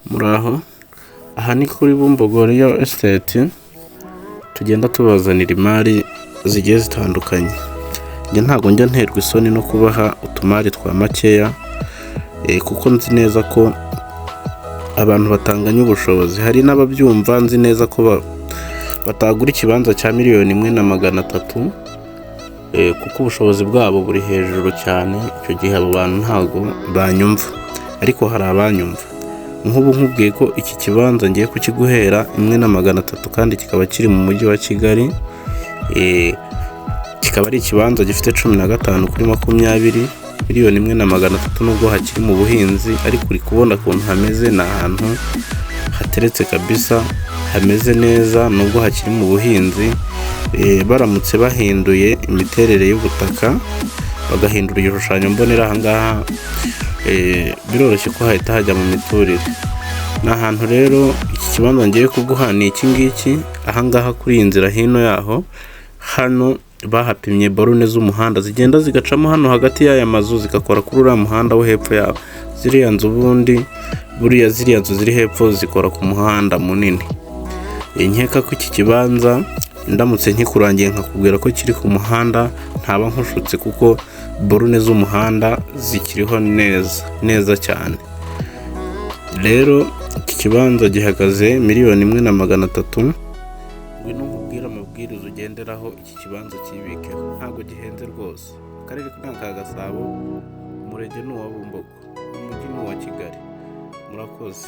Muraho, aha ni kuri Bumbogo Real Estate, tugenda tubazanira imari zigiye zitandukanye. Njye ntabwo njya nterwa isoni no kubaha utumari twa makeya, kuko nzi neza ko abantu batanganya ubushobozi. Hari n'ababyumva, nzi neza ko batagura ikibanza cya $1,300,000, kuko ubushobozi bwabo buri hejuru cyane. Icyo gihe abo bantu ntabwo banyumva, ariko hari abanyumva. Nk'ubu nkubwiye ko iki kibanza ngiye kukiguhera $1,300,000 kandi kikaba kiri mu mujyi wa Kigali. Kikaba ari ikibanza gifite 15/20, $1,300,000 nubwo hakiri mu buhinzi, ariko uri kubona ukuntu hameze. Ni ahantu hateretse kabisa, hameze neza nubwo hakiri mu buhinzi. Baramutse bahinduye imiterere y'ubutaka, bagahindura igishushanyo mbonera aha ngaha, biroroshye ko hahita hajya mu miturire. Ni ahantu rero iki kibanza ngiye kuguha ni iki ngiki. Aha ngaha kuri iyi nzira hino yaho, hano bahapimye borone z'umuhanda zigenda zigacamo hano hagati y'aya mazu, zigakora kuri uriya muhanda wo hepfo yaho. Ziriya nzu ubundi buriya ziriya nzu ziri hepfo zikora ku muhanda munini. Nkeka ko iki kibanza ndamutse nkikurangiye nkakubwira ko kiri ku muhanda, ntaba nkushutse, kuko borone z'umuhanda zikiriho neza cyane. Rero iki kibanza gihagaze $1,300,000. Ngwino nkubwire amabwiriza ugenderaho iki kibanza kibikeho. Ntabwo gihenze rwose. Akarere ni aka Gasabo, umurenge ni uwa Bumbogo, umujyi ni uwa Kigali. Murakoze.